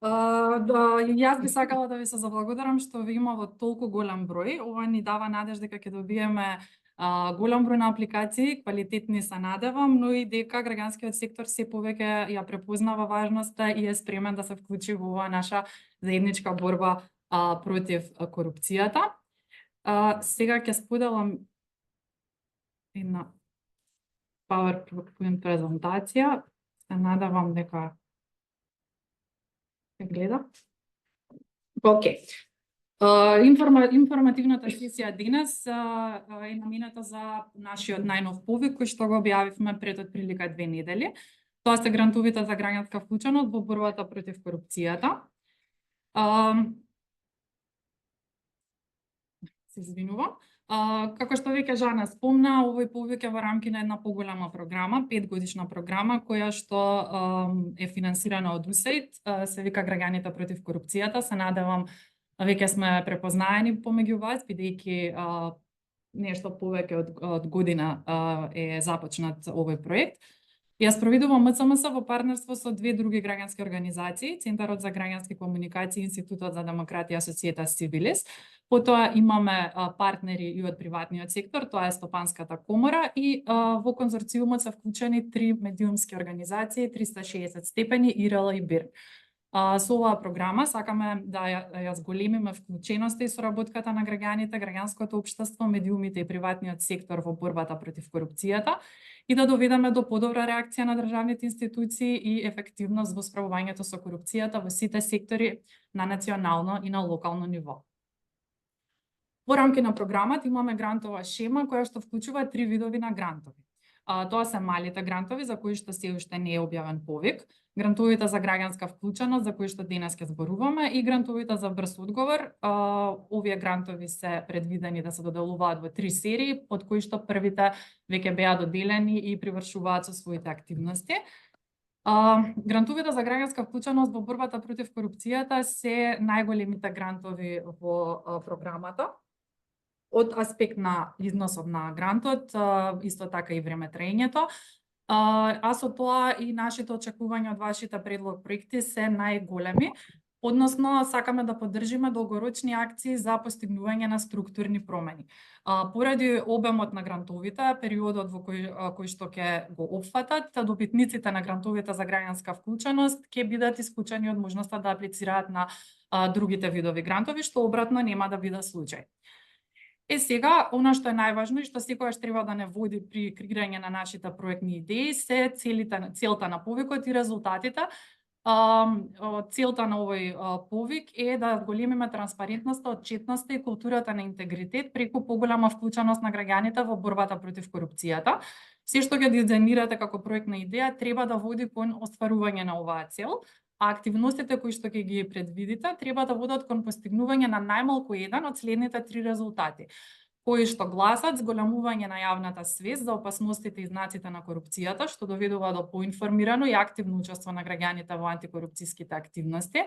Јас би сакала да ви се заблагодарам што ви има во толку голем број. Ова ни дава надеж дека ќе добиеме голем број на апликации, квалитетни се надевам, но и дека граѓанскиот сектор се повеќе ја препознава важноста и е спремен да се вклучи во оваа наша заедничка борба против корупцијата. Сега ќе споделам една PowerPoint презентација. Се надевам дека се гледа. Океј. Информативната сесија денес е намената за нашиот најнов повик кој што го објавивме пред отприлика 2 недели. Тоа се грантовите за граѓанска вклученост во борбата против корупцијата. Се извинувам. Како што веќе Жана спомна, овој повик е во рамки на една поголема програма, 5-годишна програма, која што е финансирана од USAID, се вика Граѓаните против корупцијата. Се надевам, веќе сме препознаени помеѓу вас, бидејќи нешто повеќе од година е започнат овој проект. Ја спроведува МЦМС во партнерство со 2 други граѓански организации, Центарот за граѓански комуникации и Институтот за демократија Societas Civilis. Потоа имаме партнери и од приватниот сектор, тоа е Стопанската комора, и во конзорциумот се вклучени 3 медиумски организации, 360 степени, ИРЛ и БИР. Со оваа програма сакаме да ја зголемиме вклученоста и соработката на граѓаните, граѓанското општество, медиумите и приватниот сектор во борбата против корупцијата и да доведеме до подобра реакција на државните институции и ефективност во справувањето со корупцијата во сите сектори на национално и на локално ниво. Во рамки на програмата имаме грантова шема која што вклучува 3 видови на грантови. Тоа се малите грантови за кои што се уште не е објавен повик, грантовите за граѓанска вклученост за кои што денес ќе зборуваме и грантовите за брз одговор. Овие грантови се предвидени да се доделуваат во 3 серии, од кои што првите веќе беа доделени и привршуваат со своите активности. Грантовите за граѓанска вклученост во борбата против корупцијата се најголемите грантови во програмата. Од аспект на износот на грантот, исто така и времетраењето, а со тоа и нашите очекувања од вашите предлог проекти се најголеми, односно сакаме да поддржиме долгорочни акции за постигнување на структурни промени. Поради обемот на грантовите, периодот во кој што ќе го опфатат, добитниците на грантовите за граѓанска вклученост ќе бидат исклучени од можноста да аплицираат на другите видови грантови, што обратно нема да биде случај. Сега, она што е најважно и што секогаш треба да не води при креирање на нашите проектни идеи се целта на повикот и резултатите. Целта на овој повик е да големиме транспарентноста, отчетноста и културата на интегритет преку поголема вклученост на граѓаните во борбата против корупцијата. Се што ќе дизајнирате како проектна идеја треба да води кон остварување на оваа цел, а активностите кои што ќе ги предвидите треба да водат кон постигнување на најмалку еден од следните 3 резултати, кои што гласат зголемување на јавната свест за опасностите и знаците на корупцијата, што доведува до поинформирано и активно учество на граѓаните во антикорупцијските активности,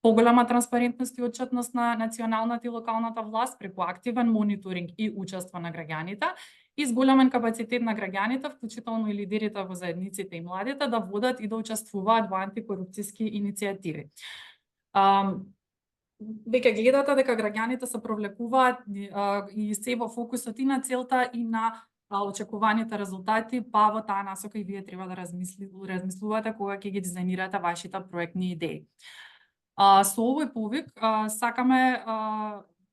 поголема транспарентност и отчетност на националната и локалната власт преку активен мониторинг и учество на граѓаните, и зголемен капацитет на граѓаните, вклучително и лидерите во заедниците и младите, да водат и да учествуваат во антикорупцијски иницијативи. Веќе гледате дека граѓаните се провлекуваат и се во фокусот и на целта и на очекуваните резултати, па во таа насока и вие треба да размислувате кога ќе ги дизајнирате вашите проектни идеи. Со овој повик сакаме,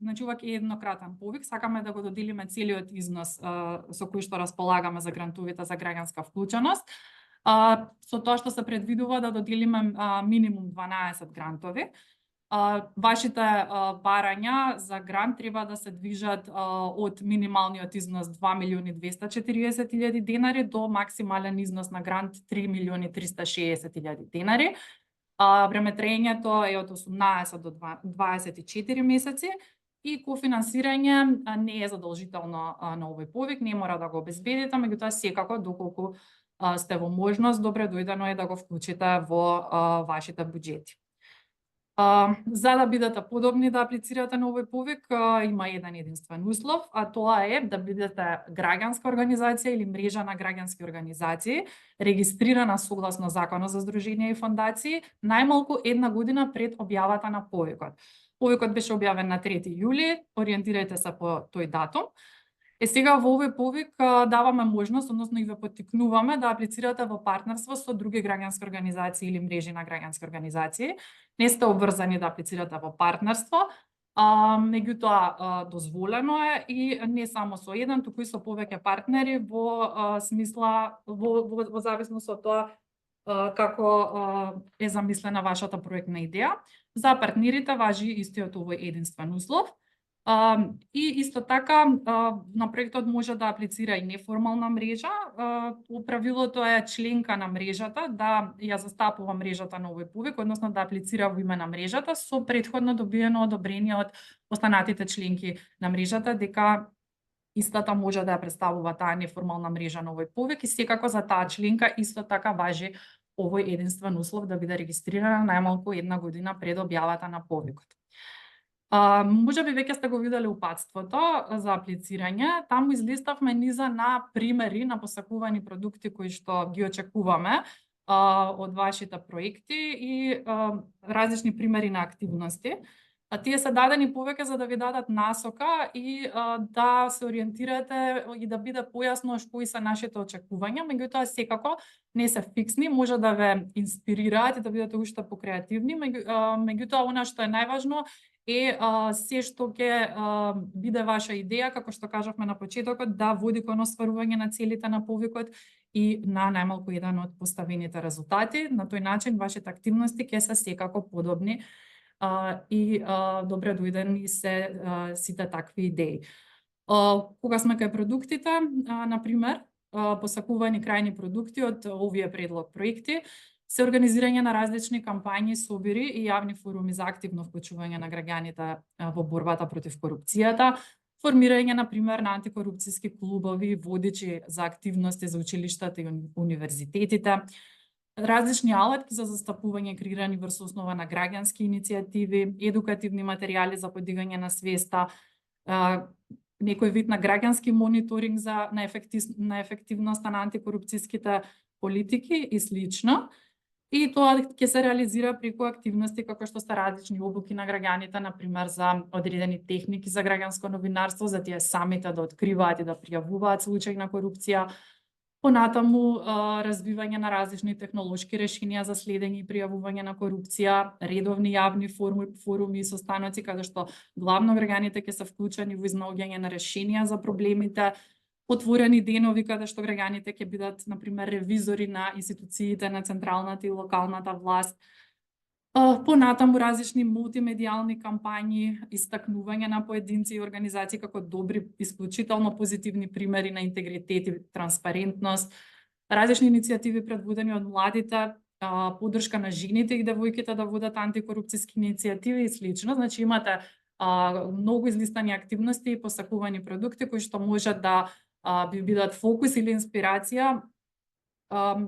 значи ова е еднократен повик, сакаме да го доделиме целиот износ со кој што располагаме за грантовите за граѓанска вклученост, со тоа што се предвидува да доделиме минимум 12 грантови. Вашите барања за грант треба да се движат од минималниот износ 2.240.000 денари до максимален износ на грант 3.360.000 денари. Времетраењето е од 18 до 24 месеци и кофинансирање не е задолжително на овој повик, не мора да го обезбедите, меѓутоа секако доколку сте во можност, добре дојдено е да го вклучите во вашите буџети. За да бидете подобни да аплицирате на овој повик, има еден единствен услов, а тоа е да бидете граѓанска организација или мрежа на граѓански организации, регистрирана согласно Законот за здруженија и фондации, најмалку една година пред објавата на повикот. Повикот беше објавен на 3 јули, ориентирајте се по тој датум. Сега во овој повик даваме можност, односно и ве поттикнуваме да аплицирате во партнерство со други граѓански организации или мрежи на граѓански организации. Не сте обврзани да аплицирате во партнерство, меѓутоа дозволено е и не само со еден, туку и со повеќе партнери во смисла во зависност од тоа како е замислена вашата проектна идеја. За партнерите важи истиот овој единствен услов. И исто така на проектот може да аплицира и неформална мрежа. Правилото е членка на мрежата да ја застапува мрежата на овој повик, односно да аплицира во име на мрежата со претходно добиено одобрение од останатите членки на мрежата дека истата може да ја представува таа неформална мрежа на овој повик и секако за таа членка исто така важи овој единствен услов да биде регистрирана најмалку една година пред објавата на повикот. Може би веќе сте го виделе упатството за аплицирање. Таму излиставме низа на примери на посакувани продукти кои што ги очекуваме од вашите проекти и различни примери на активности. Тие се дадени повеќе за да ви дадат насока и да се ориентирате и да биде појасно кои се нашите очекувања, меѓутоа секако не се фиксни, може да ве инспирираат и да бидете уште покреативни, меѓутоа она што е најважно е се што ќе биде ваша идеја, како што кажавме на почетокот, да води кон остварување на целите на повикот и на најмалку еден од поставените резултати. На тој начин вашите активности ќе се секако подобни и добре дојдени се сите такви идеи. Кога сме кај продуктите, например, посакувани крајни продукти од овие предлог проекти, се организирање на различни кампањи, собири и јавни форуми за активно вклучување на граѓаните во борбата против корупцијата, формирање, например, на антикорупцијски клубови, водичи за активности за училиштата и универзитетите, различни алатки за застапување креирани врз основа на граѓански иницијативи, едукативни материјали за подигање на свеста, некој вид на граѓански мониторинг на ефективноста на антикорупцијските политики и слично. И тоа ќе се реализира преку активности како што се различни обуки на граѓаните, например за одредени техники за граѓанско новинарство, за тие самите да откриваат и да пријавуваат случаи на корупција. Понатаму развивање на различни технолошки решенија за следење и пријавување на корупција, редовни јавни форуми и состаноци каде што главно граѓаните ќе се вклучени во изнаоѓање на решенија за проблемите, отворени денови каде што граѓаните ќе бидат, например, ревизори на институциите на централната и локалната власт. Понатаму различни мултимедијални кампањи, истакнување на поединци и организации како добри, исклучително позитивни примери на интегритет и транспарентност, различни иницијативи предводени од младите, поддршка на жените и девојките да водат антикорупцијски иницијативи и слично. Значи имате многу излистани активности и посакувани продукти кои што може да би бидат фокус или инспирација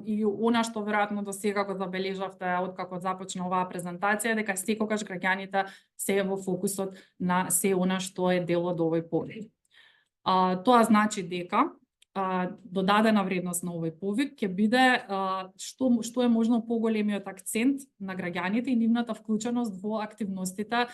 и она што веројатно до сега го забележавте откако започна оваа презентација, дека секогаш граѓаните се во фокусот на се она што е дел од овој повик. Тоа значи дека додадена вредност на овој повик ќе биде што е можно поголемиот акцент на граѓаните и нивната вклученост во активностите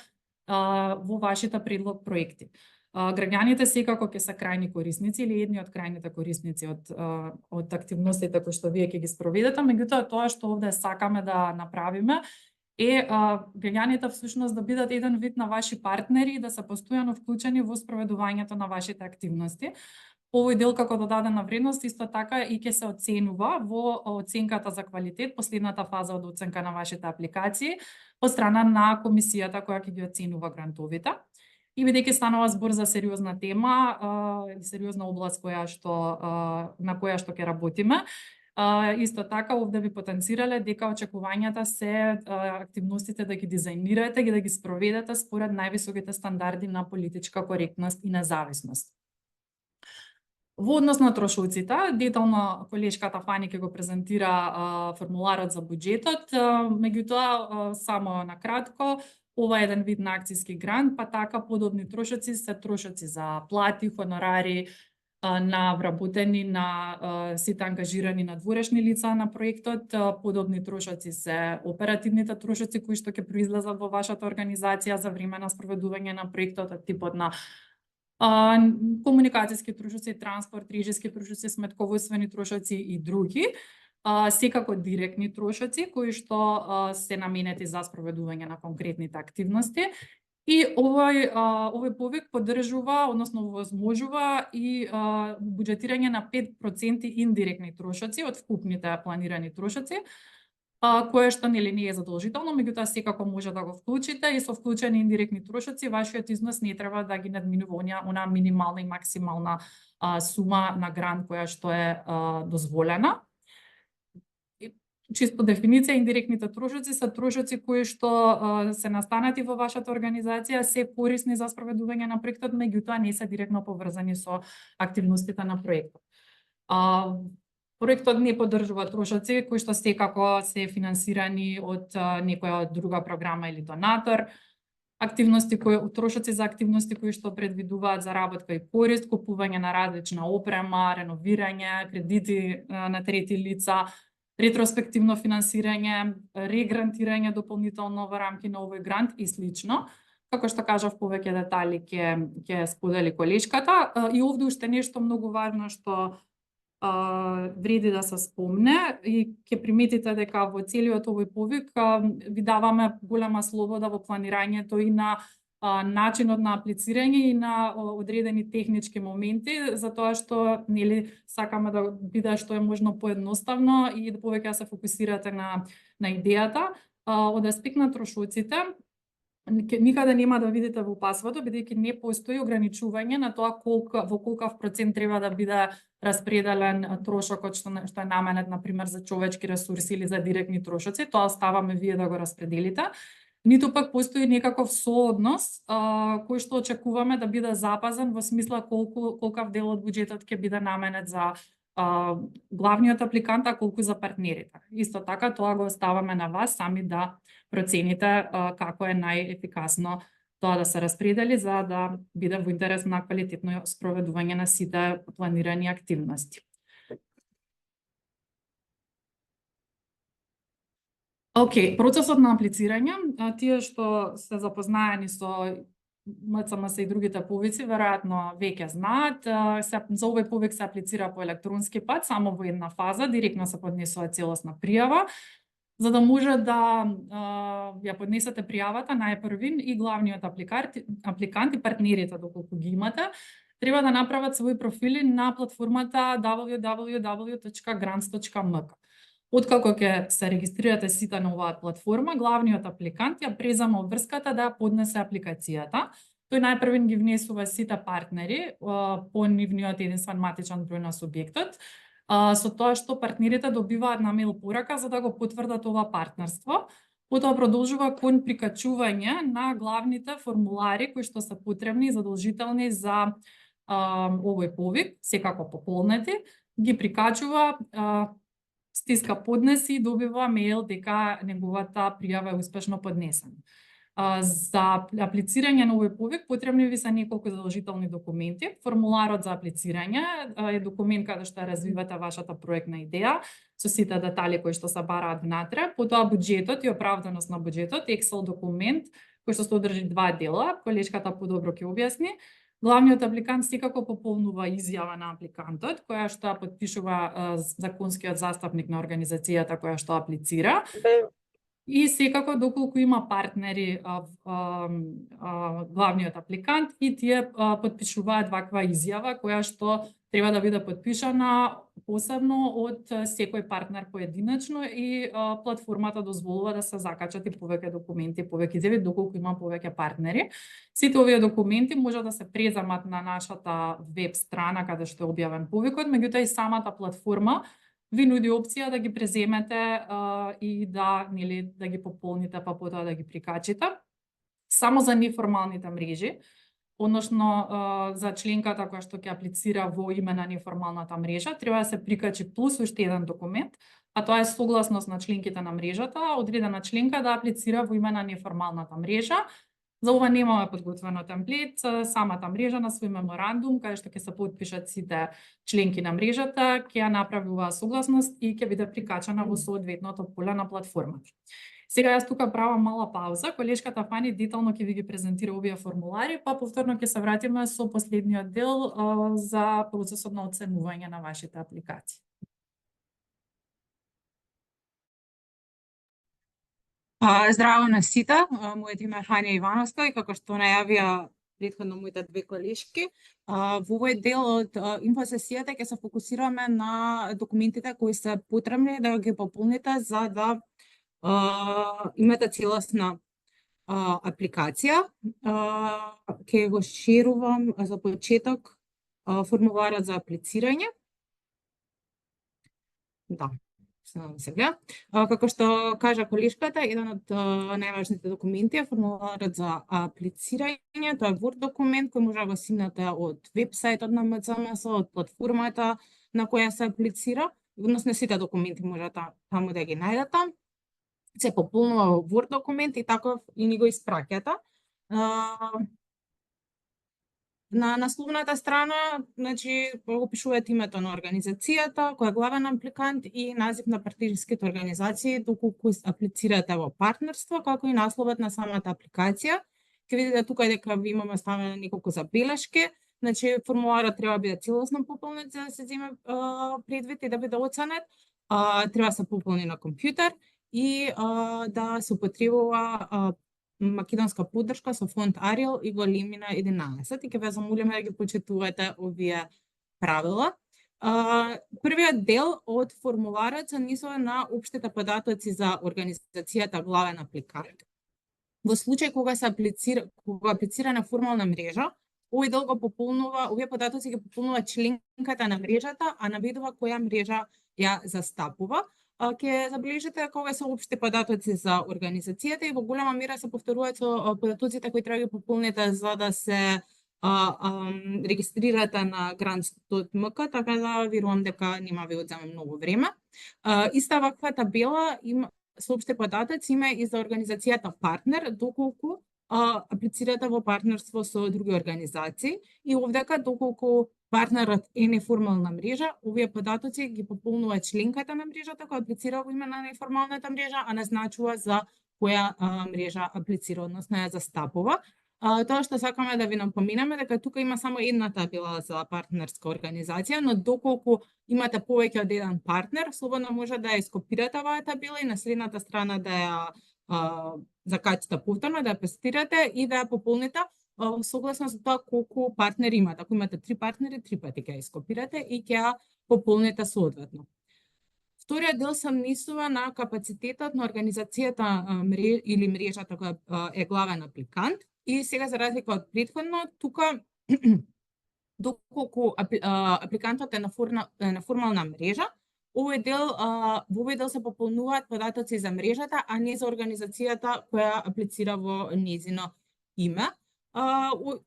во вашите предлог проекти. Граѓаните секако ќе се крајни корисници или едни од крајните корисници од активностите кои што вие ќе ги спроведете, меѓутоа тоа што овде сакаме да направиме е граѓаните всушност да бидат еден вид на ваши партнери и да се постојано вклучени во спроведувањето на вашите активности. Овој дел како додадена вредност исто така и ќе се оценува во оценката за квалитет, последната фаза од оценка на вашите апликации од страна на комисијата која ќе ги оценува грантовите. И бидејќи станува збор за сериозна тема и сериозна област на која што ќе работиме, исто така овде би потенцирале дека очекувањата се активностите да ги дизајнирате и да ги спроведете според највисоките стандарди на политичка коректност и независност. Во однос на трошоците, детално колешката Фани ќе го презентира формуларот за буџетот, меѓутоа само на кратко, ова е еден вид на акцијски грант, па така подобни трошоци се трошоци за плати, хонорари, на вработени на сите ангажирани надворешни лица на проектот. Подобни трошоци се оперативните трошоци кои што ќе произлезат во вашата организација за време на спроведување на проектот, типот на комуникацијски трошоци, транспорт, режиски трошоци, сметководствени трошоци и други. Секако директни трошоци кои што се наменети за спроведување на конкретните активности. И овој повик поддржува, односно возможува и буџетирање на 5% индиректни трошоци од вкупните планирани трошоци, кое што не е задолжително, меѓутоа секако може да го вклучите и со вклучени индиректни трошоци вашиот износ не треба да ги надминува онаа минимална и максимална сума на грант која што е дозволена. Чисто дефиниција, индиректните трошоци се трошоци кои што се настанати во вашата организација, се корисни за спроведување на проектот, меѓутоа не се директно поврзани со активностите на проектот. Проектот не поддржува трошоци кои што секако се финансирани од некоја друга програма или донатор. Трошоци за активности кои што предвидуваат заработка и корист, купување на различна опрема, реновирање, кредити на трети лица, ретроспективно финансирање, регрантирање дополнително во рамки на овој грант и слично. Како што кажав, повеќе детали ќе сподели колешката. И овде уште нешто многу важно што вреди да се спомне и ќе приметите дека во целиот овој повик ви даваме голема слобода во планирањето и на начинот на аплицирање и на одредени технички моменти, затоа што сакаме да биде што е можно поедноставно и да повеќе се фокусирате на идејата. Од аспект на трошоците, никаде нема да видите во пасвото, бидејќи не постои ограничување на тоа во колкав процент треба да биде распределен трошокот што е наменет, например, за човечки ресурси или за директни трошоци. Тоа оставаме вие да го распределите. Ниту пак постои некаков сооднос кој што очекуваме да биде запазен во смисла колкав дел од буџетот ќе биде наменет за главниот апликант, а колку за партнерите. Исто така, тоа го оставаме на вас сами да процените како е најефикасно тоа да се распредели за да биде во интерес на квалитетно спроведување на сите планирани активности. Процесот на аплицирање, тие што се запознаени со МЦМС и другите повици, веројатно веќе знаат, за овој повик се аплицира по електронски пат, само во една фаза, директно се поднесува целосна пријава, за да може да ја поднесете пријавата најпрвин и главниот апликант и партнерите, доколку ги имате, треба да направат своји профили на платформата www.grants.mk. Откако ќе се регистрирате сите на оваа платформа, главниот апликант ја презема обврската да поднесе апликацијата. Тој најпрвен ги внесува сите партнери по нивниот единствен матичен број на субјектот, со тоа што партнерите добиваат на мејл порака за да го потврдат ова партнерство. Потоа продолжува кон прикачување на главните формулари кои што се потребни и задолжителни за овој повик, секако пополнети, ги прикачува, стиска поднеси и добива мејл дека неговата пријава е успешно поднесена. За аплицирање на овој повик потребни ви се неколку задолжителни документи. Формуларот за аплицирање е документ каде што развивате вашата проектна идеја со сите детали кои што се бараат внатре. Потоа буџетот и оправданост на буџетот, Excel документ кој што се одржи два дела, колешката подобро ќе објасни. Главниот апликант секако пополнува изјава на апликантот, која што ја потпишува законскиот застапник на организацијата која што аплицира. И секако доколку има партнери главниот апликант и тие потпишуваат ваква изјава која што треба да биде потпишана посебно од секој партнер поединечно и платформата дозволува да се закачат и повеќе документи, повеќе изјави доколку има повеќе партнери. Сите овие документи може да се преземат на нашата веб страна каде што е објавен повикот, меѓутоа и самата платформа ви нуди опција да ги преземете и да ги пополните па потоа да ги прикачите. Само за неформалните мрежи односно за членката која што ќе аплицира во име на неформалната мрежа, треба да се прикачи плюс уште еден документ, а тоа е согласност на членките на мрежата, одредена членка да аплицира во име на неформалната мрежа. За ова немаме подготвено темплет, самата мрежа на свој меморандум, каде што ќе се потпишат сите членки на мрежата, ќе ја направи оваа согласност и ќе биде прикачана во соодветното поле на платформата. Сега јас тука правам мала пауза, колешката Фани детално ќе ви ги презентира овие формулари, па повторно ќе се вратиме со последниот дел за процесот на оценување на вашите апликации. Здраво на сите, моето име е Фања Ивановска и како што најавија претходно моите две колешки, во овој дел од инфосесијата ќе се фокусираме на документите кои се потребни да ги пополните за да имате целосна апликација. Ќе го шерувам за почеток формуларот за аплицирање. Да. Сега, како што кажа колешката, еден од најважните документи е формуларот за аплицирање. Тоа е Word документ кој може да го симнете од вебсајтот на МЦМС, од платформата на која се аплицира, односно сите документи можете таму да ги најдете. Се пополнува во Word документ и таков и ни го испраќате. На насловната страна, значи, го пишувате името на организацијата, кој е главен апликант и назив на партнерските организации доколку аплицирате во партнерство, како и насловот на самата апликација. Ќе видите тука дека ви имаме ставено неколку забелешки. Значи, формуларот треба да биде целосно пополнет за да се земе предвид и да биде оценет. Треба да се пополни на компјутер и да се употребува македонска поддршка со фонд Arial и големина 11 и ќе ве замолиме да ги почитувате овие правила. Првиот дел од формуларот се однесува на општите податоци за организацијата главен апликант. Во случај кога се аплицира на формална мрежа, овој дел го пополнува, овие податоци ги пополнува членката на мрежата, а наведува која мрежа ја застапува. Ќе забележите дека ова се општи податоци за организацијата и во голема мера се повторуваат со податоците кои треба да ги пополните за да се регистрирате на grants.mk, така да верувам дека нема ви одзема многу време. Иста ваква табела има со општи податоци има и за организацијата партнер, доколку аплицирате во партнерство со други организации и овдека доколку партнерот е неформална мрежа, овие податоци ги пополнува членката на мрежата која аплицира во име на неформалната мрежа, а не значува за која мрежа аплицира, односно ја застапува. Тоа што сакаме да ви напоминаме дека тука има само една табела за партнерска организација, но доколку имате повеќе од еден партнер, слободно може да ја ископирате оваа табела и на следната страна да ја закачите повторно, да ја пестирате и да ја пополните согласно за тоа колку партнери имате. Ако имате 3 партнери, 3 пати ќе ја ископирате и ќе ја пополните соодветно. Вториот дел се однесува на капацитетот на организацијата или мрежата која е главен апликант. И сега за разлика од претходно, тука доколку апликантот е на формална мрежа, во овој дел се пополнуваат податоци за мрежата, а не за организацијата која аплицира во нејзино име.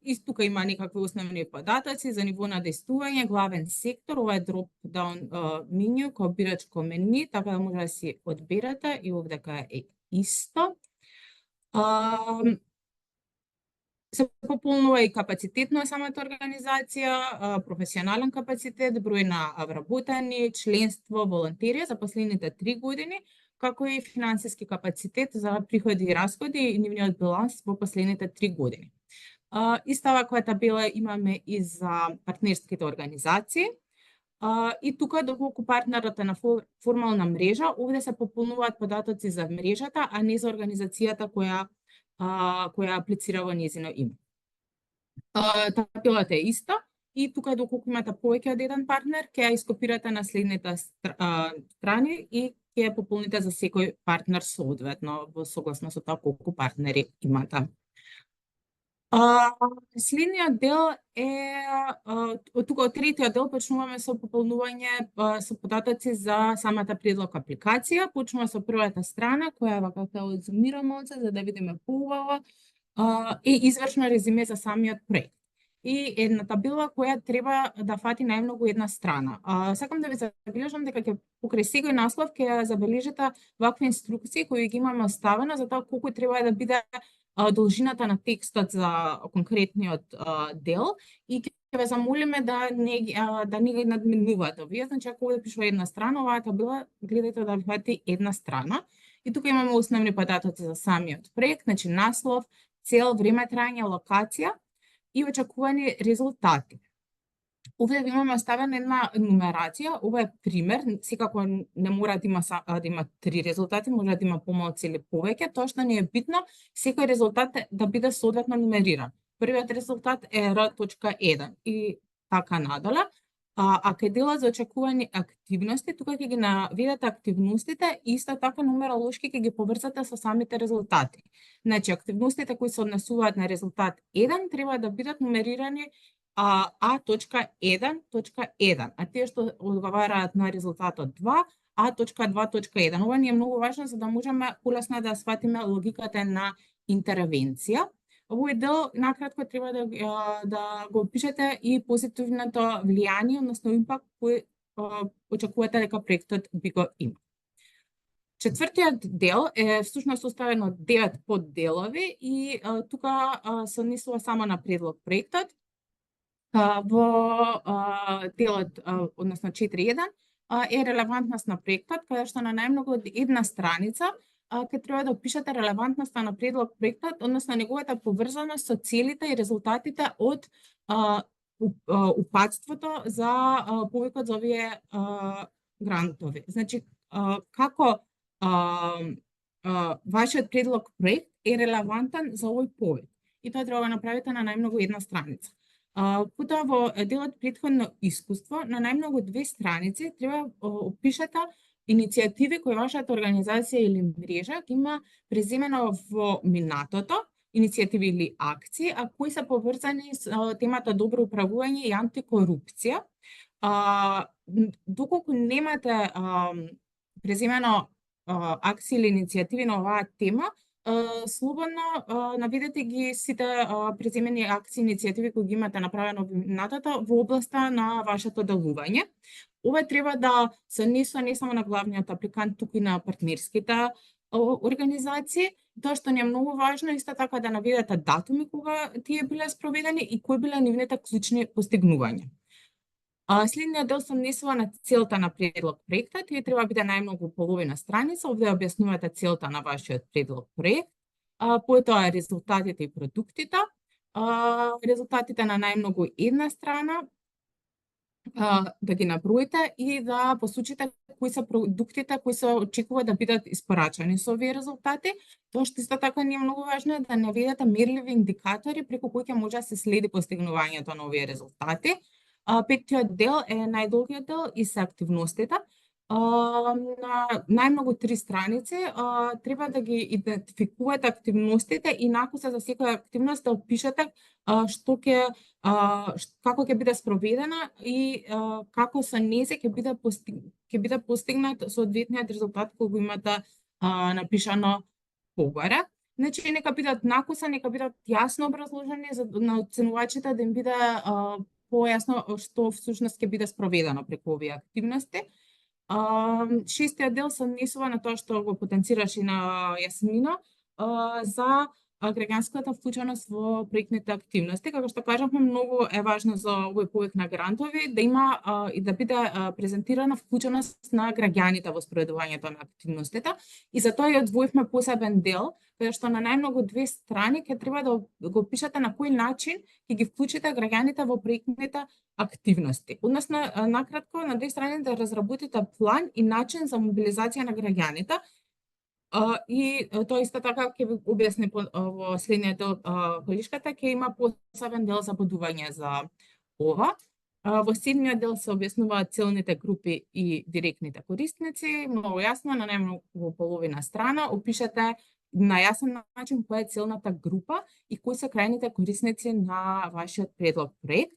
И тука има некакви основни податоци за ниво на действување, главен сектор, ова е drop-down меню, кој бирачко меню, така да може да си одберете и овдека е исто. Се пополнува и капацитет на самата организација, професионален капацитет, број на вработени, членство, волонтери за последните 3 години, како и финансиски капацитет за приходи и расходи и нивниот баланс во последните 3 години. Иста ваква табела имаме и за партнерските организации. И тука, доколку партнерот е на формална мрежа, овде се пополнуваат податоци за мрежата, а не за организацијата која аплицира во нејзино име. Табелата е иста и тука доколку имате повеќе од еден партнер, ќе ја ископирате на следните страни и ќе ја пополните за секој партнер соодветно во согласно со тоа колку партнери имате. Следниот дел е тука од третиот дел почнуваме со пополнување со податоци за самата предлог апликација. Почнува со првата страна која вака ќе одзумирам малце за да видиме поубаво и извршно резиме за самиот проект. и една табела која треба да фати најмногу една страна. Сакам да ви забележам дека ќе покрај секој наслов ќе забележите вакви инструкции кои ги имаме оставено за тоа колку треба да биде должината на текстот за конкретниот дел и ќе ве замолиме да не ги надминувате. Вие, значи, ако да пишува една страна, оваа табела гледајте да ви фати една страна. И тука имаме основни податоци за самиот проект, значи наслов, цел, време трајање, локација и очекувани резултати. Овде имаме оставена една нумерација, ова е пример, секако не мора да има 3 резултати, може да има помалку или повеќе, тоа што не е битно, секој резултат да биде соодветно нумериран. Првиот резултат е R.1 и така надоле, а кај делот за очекувани активности, тука ќе ги наведете активностите и исто така нумеролошки ќе ги поврзате со самите резултати. Значи, активностите кои се однесуваат на резултат 1 треба да бидат нумерирани A.1.1, а тие што одговараат на резултатот 2, A.2.1. Ова ни е многу важно за да можеме полесно да сватиме логиката на интервенција. Овој дел накратко треба да го опишете и позитивното влијание, односно импакт кој очекувате дека проектот би го има. Четвртиот дел е всушност составен од 9 подделови и тука се однесува само на предлог проектот. Во делот, односно 4.1, е релевантност на проектот, каде што на најмногу од една страница ќе треба да опишете релевантноста на предлог проектот, односно неговата поврзаност со целите и резултатите од упатството за повикот за овие грантови. Значи, како вашиот предлог проект е релевантен за овој повик. И тоа треба да направите на најмногу една страница. Потоа во делот претходно искуство, на најмногу 2 страници треба опишете иницијативи кои вашата организација или мрежа ги има преземено во минатото, иницијативи или акции, а кои се поврзани со темата добро управување и антикорупција. Доколку немате преземено акции или иницијативи на оваа тема, слободно наведете ги сите преземени акции и иницијативи кои ги имате направено во минатото во областа на вашето делување. Ова треба да се однесува не само на главниот апликант, туку и на партнерските организации. Тоа што ни е многу важно исто така да наведете датуми кога тие биле спроведени и кои биле нивните клучни постигнувања. Следниот дел се однесува на целта на предлог проектот и треба да биде најмногу половина страница. Овде објаснувате целта на вашиот предлог проект, потоа резултатите и продуктите, резултатите на најмногу една страна, да ги наброите и да посочите кои се продуктите кои се очекува да бидат испорачани со овие резултати. Тоа што исто така не е многу важно е да наведете мерливи индикатори преку кои ќе може да се следи постигнувањето на овие резултати. Петтиот дел е најдолгиот дел и се активностите. На најмногу 3 страници треба да ги идентификувате активностите и накуса за секоја активност да опишете како ќе биде спроведена и како со незе ќе биде постигнат соодветниот резултат кој го имате напишано погоре. Значи, нека бидат накуса, нека бидат јасно образложени за на оценувачите да им биде појасно што всушност ќе биде спроведено преку овие активности. Шестиот дел се однесува на тоа што го потенцираше на Јасмина за граѓанската вклученост во проектните активности. Како што кажавме, многу е важно за овој повик на грантови да има и да биде презентирана вклученост на граѓаните во спроведувањето на активностите. И за тоа и одвоивме посебен дел, каде што на најмногу 2 страни ќе треба да го опишете на кој начин ќе ги вклучите граѓаните во проектните активности. Односно, накратко, на 2 страни да разработите план и начин за мобилизација на граѓаните. И тоа исто така ќе ви објасни во следниот дел колишката, ќе има посебен дел за бодување за ова. Во 7-миот дел се објаснуваат целните групи и директните корисници. Многу јасно, на најмногу половина страна, опишете на јасен начин која е целната група и кои се крајните корисници на вашиот предлог проект.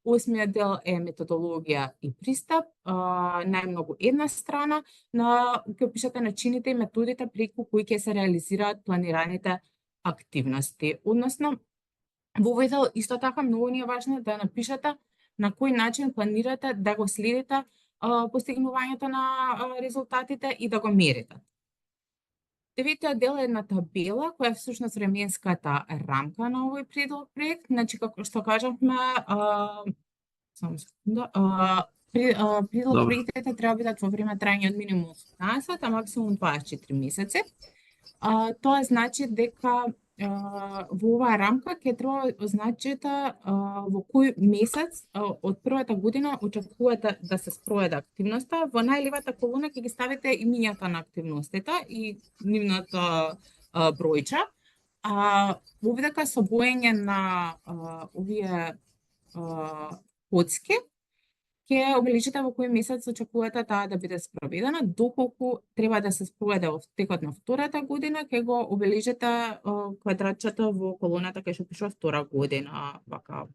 8-миот дел е методологија и пристап, најмногу една страна, ќе опишете начините и методите преку кои ќе се реализираат планираните активности. Односно, Во овој дел исто така многу ни е важно да напишете на кој начин планирате да го следите постигнувањето на резултатите и да го мерите. Деветиот дел е една табела која е всушност временската рамка на овој проект. Значи, како што кажавме, само секунда, Добро. проектите треба да бидат во време трајање од минимум 18, а максимум 24 месеци. Тоа значи дека во оваа рамка ќе треба означите во кој месец од првата година очекувате да се спроведе активноста. Во најлевата колона ќе ги ставите имињата на активностите и нивната бројча. Овдека со боење на овие коцки ќе обележите во кој месец очекувате таа да биде спроведена, доколку треба да се спроведе во текот на втората година, ќе го обележите квадратчето во колоната кај што пишува втора година, вака.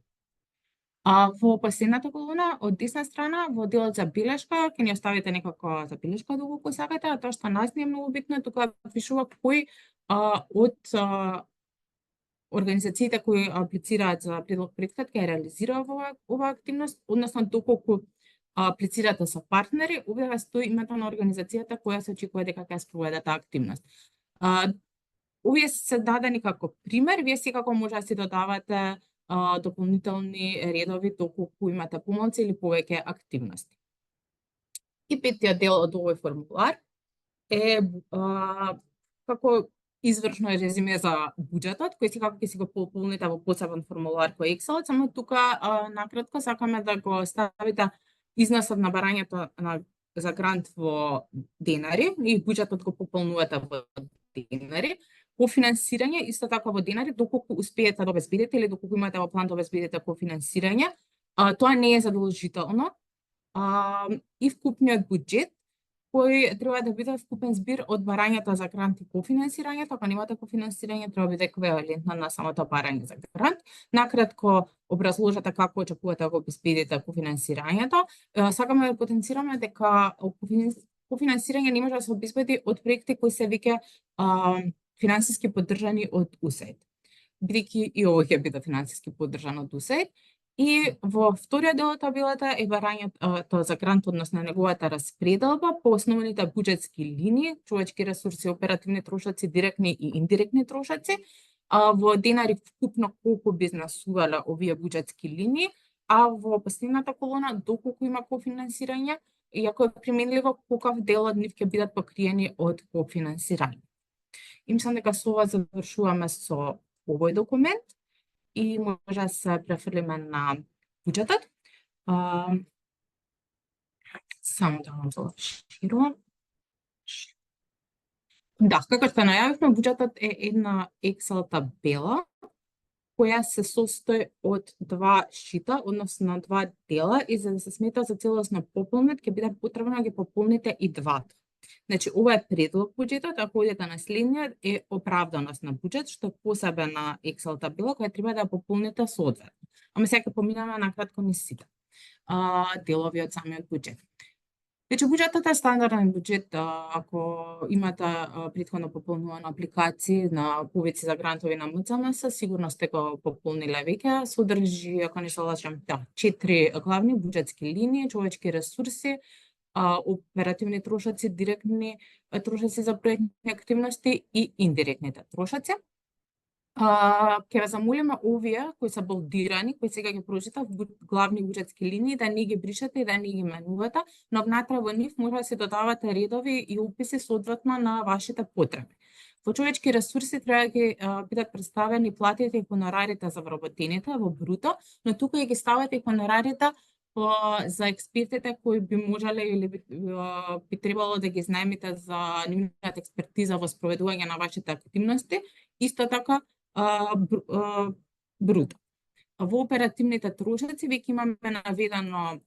Во последната колона, од десна страна, во делот за белешка, ќе ни оставите некако забелешка доколку сакате, а тоа што нас не е многу битно, тука пишува кој од организациите кои аплицираат за предлог проектот ќе реализира оваа активност, односно доколку аплицирате со партнери, овде стои името на организацијата која се очекува дека ќе спроведе таа активност. Овие се дадени како пример, вие секако може да си додавате дополнителни редови доколку имате помалку или повеќе активности. И петтиот дел од овој формулар е како извршно резиме за буџетот, кој секако ќе си го пополните во посебен формулар кој Excel, само тука накратко сакаме да го ставите износот на барањето за грант во денари и буџетот го пополнувате во денари. Кофинансирање исто така во денари, доколку успеете да обезбедите или доколку имате во план да обезбедите кофинансирање, тоа не е задолжително. И вкупниот буџет кој треба да биде вкупен збир од барањата за грант и кофинансирањето. Ако немате кофинансирање, треба да биде еквивалентно на самото барање за грант. Накратко образложете како очекувате да го обезбедите кофинансирањето. Сакаме да потенцираме дека кофинансирање не може да се обезбеди од проекти кои се веќе финансиски поддржани од USAID. Бидејќи и овој ќе биде финансиски поддржан од USAID. И во вториот дел од табелата е барањето за грант, односно неговата распределба по основните буџетски линии, човечки ресурси, оперативни трошоци, директни и индиректни трошоци. Во денари вкупно колку би изнесувале овие буџетски линии, а во последната колона доколку има кофинансирање, иако е применливо колкав дел од нив ќе бидат покриени од кофинансирање. И мислам дека со ова завршуваме со овој документ и може да се префрлиме на буџетот. Само да го заврширувам. Да, како што најавивме, буџетот е една Excel табела која се состои од два шита, односно два дела, и за да се смета за целосно пополнет, ќе биде потребно да ги пополните и двата. Значи, ова е предлог буџетот, ако одите на следниот е оправданост на буџет, што е посебна Excel табела која треба да пополните соодветно. Ама сега ќе поминеме накратко низ сите делови од самиот буџет. Значи, буџетот е стандарден буџет, ако имате претходно пополнувано апликации на повици за грантови на МЦМС, сигурно сте го пополниле веќе. Содржи, ако не се лажам, 4 главни буџетски линии, човечки ресурси, оперативни трошоци, директни трошоци за проектни активности и индиректните трошоци. Ќе ве замолиме овие кои се болдирани, кои сега ги прочитав, главни буџетски линии, да не ги бришете и да не ги менувате, но внатре во нив може да се додавате редови и описи соодветно на вашите потреби. Во човечки ресурси треба да ги бидат представени платите и хонорарите за вработените во бруто, но тука ги ставате и хонорарите за експертите кои би можеле или би требало да ги знаемите за нивната експертиза во спроведување на вашите активности, исто така бруто. Во оперативните трошоци веќе имаме наведено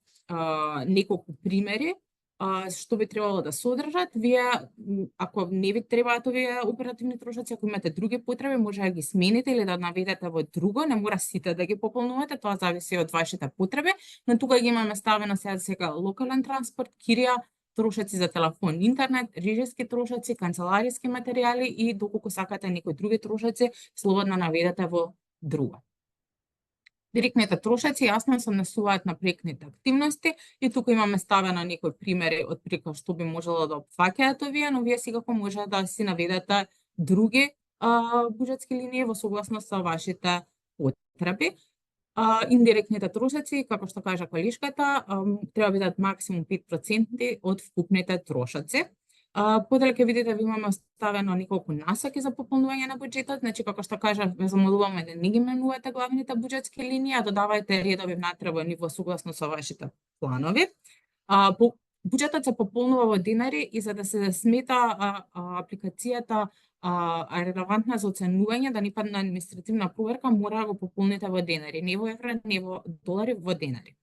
неколку примери што би требало да содржат. Вие, ако не ви требаат овие оперативни трошоци, ако имате други потреби, може да ги смените или да наведете во друго, не мора сите да ги пополнувате, тоа зависи од вашите потреби, но тука ги имаме ставено сега локален транспорт, кирија, трошоци за телефон, интернет, режиски трошоци, канцелариски материјали и доколку сакате некои други трошоци, слободно наведете во друго. Директните трошоци јасно се однесуваат на проектните активности и тука имаме ставено некои примери од прика што би можело да опфаќаат овие, но вие секако може да си наведете други буџетски линии во согласност со вашите потреби. Индиректните трошоци, како што кажа колешката, треба да бидат максимум 5% од вкупните трошоци. Подале ќе видите, ви имаме оставено неколку насоки за пополнување на буџетот, значи како што кажа, ве замолуваме да не ги менувате главните буџетски линии, а додавајте редови внатре во ниво согласно со вашите планови. Буџетот се пополнува во динари и за да се смета апликацијата релевантна за оценување, да ни падне административна проверка, мора да го пополните во денари, не во евра, не во долари, во денари.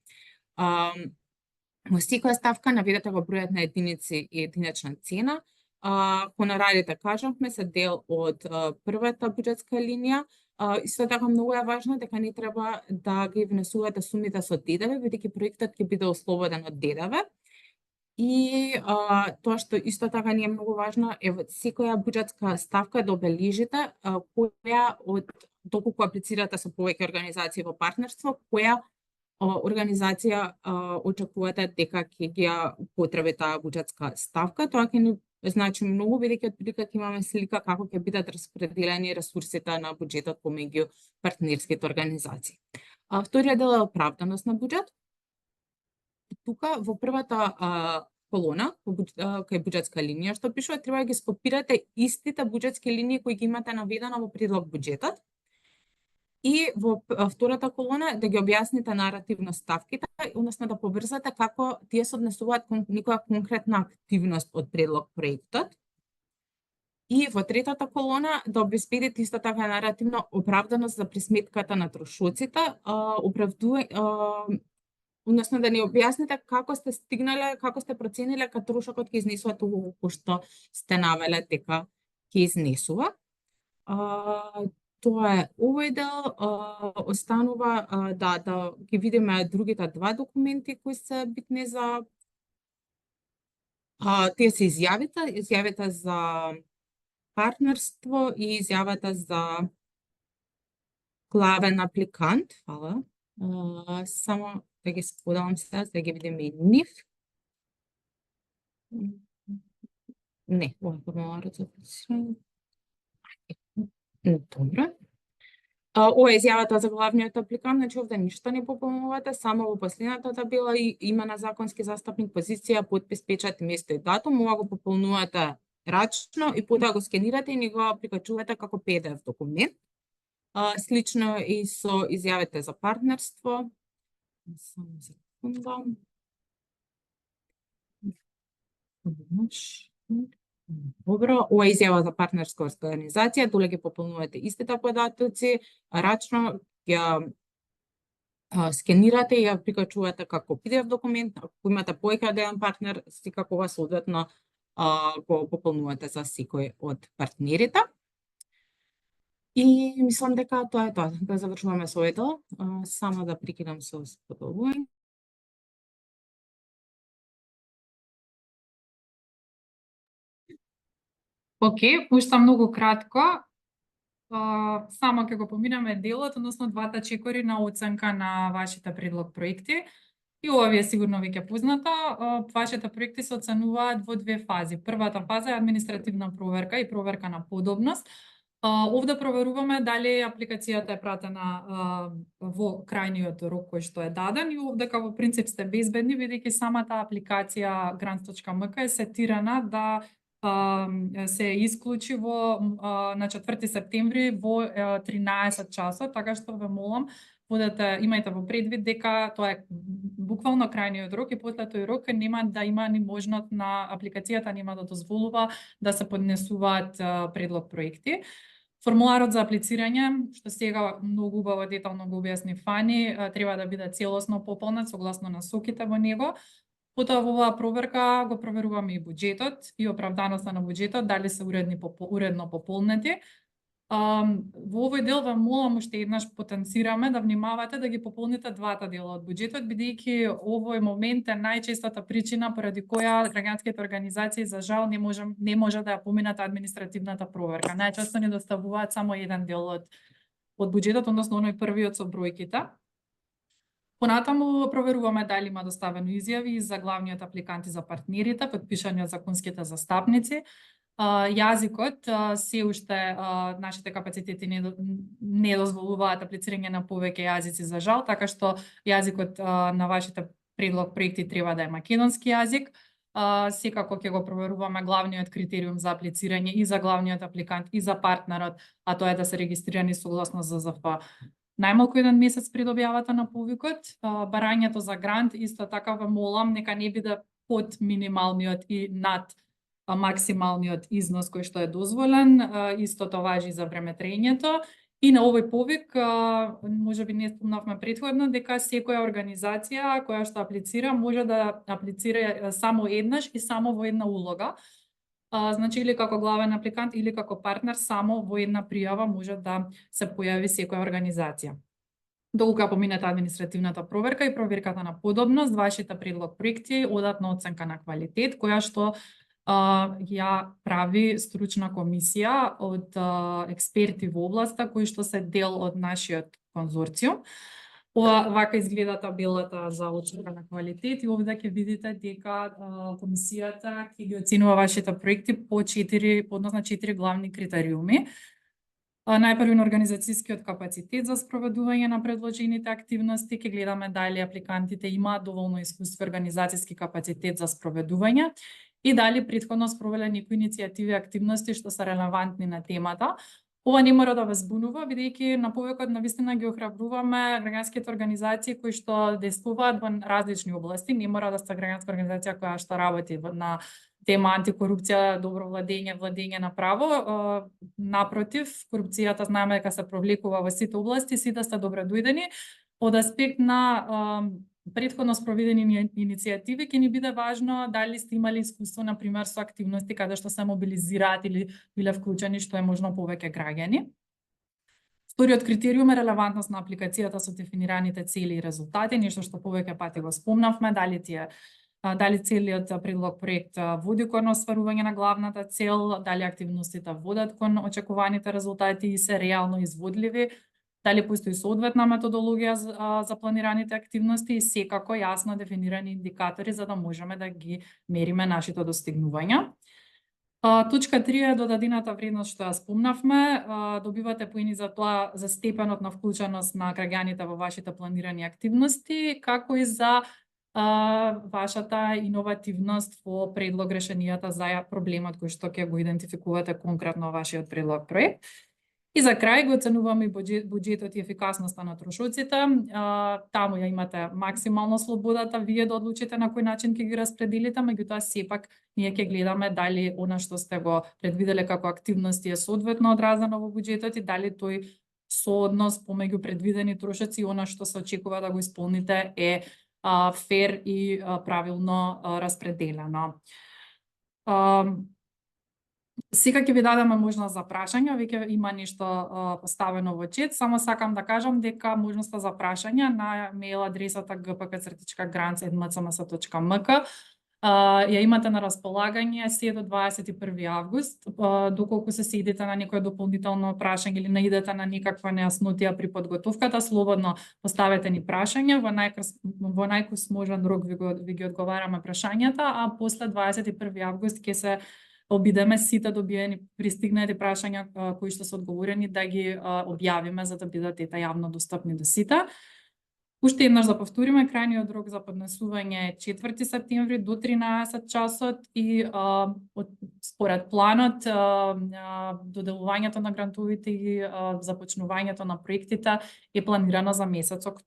Во секоја ставка наведете го бројот на единици и единична цена. Хонорарите, кажавме, се дел од првата буџетска линија. Исто така многу е важно дека не треба да ги внесувате сумите со ДДВ, бидејќи проектот ќе биде ослободен од ДДВ. И тоа што исто така не е многу важно е во секоја буџетска ставка да обележите која од доколку аплицирате со повеќе организации во партнерство, која организација очекувате дека ќе ги потреби таа буџетска ставка. Тоа ќе ни значи многу, бидејќи отприлика ќе имаме слика како ќе бидат распределени ресурсите на буџетот помеѓу партнерските организации. Вториот дел е оправданост на буџет. Тука во првата колона, кај буџетска линија, што пишува, треба да ги скопирате истите буџетски линии кои ги имате наведено во предлог буџетот. И во втората колона да ги објасните наративно ставките, односно да поврзате како тие се однесуваат кон некоја конкретна активност од предлог проектот. И во третата колона да обезбедите исто така наративно оправданост за присметката на трошоците, односно да ни објасните како сте стигнале, како сте процениле дека трошокот ќе изнесува толку колку што сте навеле дека ќе изнесува. Тоа е овој дел. Останува да ги видиме другите два документи кои се битни за тие се изјавите за партнерство и изјавата за главен апликант. Фала. Само да ги споделам сега, да ги видиме и нив. Не, ова е формуларот за аплицирање. Добро. Ова е изјавата за главниот апликант, значи овде ништо не пополнувате, само во последната табела и има на законски застапник, позиција, подпис, печат, место и датум. Ова го пополнувате рачно и потоа го скенирате и ни го прикачувате како PDF документ. Слично и со изјавите за партнерство. Само секунда. Добро, ова е изјава за партнерска организација, доле ги пополнувате истите податоци, рачно ја скенирате и ја прикачувате како PDF документ. Ако имате повеќе од еден партнер, секако соодветно го пополнувате за секој од партнерите. И мислам дека тоа е тоа. Да завршуваме со овој дел. Само да прекинам со споделување. Океј, уште многу кратко. Само ќе го поминеме делот, односно двата чекори на оценка на вашите предлог проекти. И ова ви е сигурно веќе познато. Вашите проекти се оценуваат во две фази. Првата фаза е административна проверка и проверка на подобност. Овде проверуваме дали апликацијата е пратена во крајниот рок кој што е даден и овде како принцип сте безбедни, бидејќи самата апликација grants.mk е сетирана да се исклучи на 4 септември во 13 часот, така што ве молам, имајте во предвид дека тоа е буквално крајниот рок и после тој рок нема да има ни можност на апликацијата нема да дозволува да се поднесуваат предлог проекти. Формуларот за аплицирање, што сега многу убаво детално го објасни Фани, треба да биде целосно пополнет согласно насоките во него. Потоа во оваа проверка го проверуваме и буџетот и оправданоста на буџетот, дали се уредно пополнети. Во овој дел ве молам уште еднаш потенцираме да внимавате да ги пополните двата дела од буџетот, бидејќи овој момент е најчестата причина поради која граѓанските организации за жал не може да ја поминат административната проверка. Најчесто ни доставуваат само еден дел од буџетот, односно оној првиот со бројките. Понатаму проверуваме дали има доставено изјави за главниот апликант и за партнерите, подпишани од законските застапници. Јазикот се уште нашите капацитети не дозволуваат аплицирање на повеќе јазици за жал, така што јазикот на вашите предлог проекти треба да е македонски јазик. Секако ќе го проверуваме главниот критериум за аплицирање и за главниот апликант и за партнерот, а тоа е да се регистрирани согласно ЗЗФ. Најмалку 1 месец пред објавата на повикот. Барањето за грант исто така ве молам нека не биде под минималниот и над максималниот износ кој што е дозволен. Истото важи за времетрењето. И на овој повик, можеби не спомнавме претходно, дека секоја организација која што аплицира може да аплицира само еднаш и само во една улога. Значи, или како главен апликант, или како партнер, само во една пријава може да се појави секоја организација. Докога поминете административната проверка и проверката на подобност, вашите предлог проекти одат на оценка на квалитет, која што ја прави стручна комисија од експерти во областа кои што се дел од нашиот конзорциум. Вака изгледа табелата за оценка на квалитет и овде ќе видите дека комисијата ќе ги оценува вашите проекти по 4 главни критериуми. Најпрво на организацијскиот капацитет за спроведување на предложените активности, ќе гледаме дали апликантите имаат доволно искуство и организацијски капацитет за спроведување и дали претходно спровеле некои иницијативи и активности што се релевантни на темата. Ова не мора да ве збунува, бидејќи на повикот навистина ги охрабруваме граѓанските организации кои што действуваат во различни области. Не мора да сте граѓанска организација која што работи на тема антикорупција, добро владење на право. Напротив, корупцијата знаеме дека се провлекува во сите области, сите сте добро дојдени. Од аспект на претходно спроведени иницијативи ќе ни биде важно дали сте имали искуство, на пример, со активности каде што се мобилизираат или биле вклучени што е можно повеќе граѓани. Вториот критериум е релевантност на апликацијата со дефинираните цели и резултати, нешто што повеќе пати го спомнавме, дали целиот предлог проект води кон остварување на главната цел, дали активностите водат кон очекуваните резултати и се реално изводливи, дали постои соодветна методологија за планираните активности и секако јасно дефинирани индикатори за да можеме да ги мериме нашите достигнувања. Точка 3 е додадената вредност што ја спомнавме. Добивате поени за тоа за степенот на вклученост на граѓаните во вашите планирани активности, како и за вашата иновативност во предлог решенијата за проблемот кој што ќе го идентификувате конкретно во вашиот предлог проект. И за крај го оценуваме и буџетот и ефикасноста на трошоците. Таму ја имате максимално слободата вие да одлучите на кој начин ќе ги распределите, меѓутоа сепак ние ќе гледаме дали она што сте го предвиделе како активности е соодветно одразено во буџетот и дали тој сооднос помеѓу предвидени трошоци и она што се очекува да го исполните е фер и правилно распределено. Сега ќе ви дадеме можност за прашања, веќе има нешто поставено во чет, само сакам да кажам дека можноста за прашања на мејл адресата gpk@grants@mcms.mk ја имате на располагање се до 21 август. Доколку се седите на некој дополнително прашање или наидете на некаква нејаснотија при подготовката, слободно поставете ни прашања, во најкусможен рок ви ги одговараме прашањата, а после 21 август ќе се обидеме сите добиени пристигнати прашања кои што се одговорени да ги објавиме за да бидат јавно достапни до сите. Уште еднаш да повториме, крајниот рок за поднесување е 4 септември до 13 часот и според планот доделувањето на грантовите и започнувањето на проектите е планирано за месец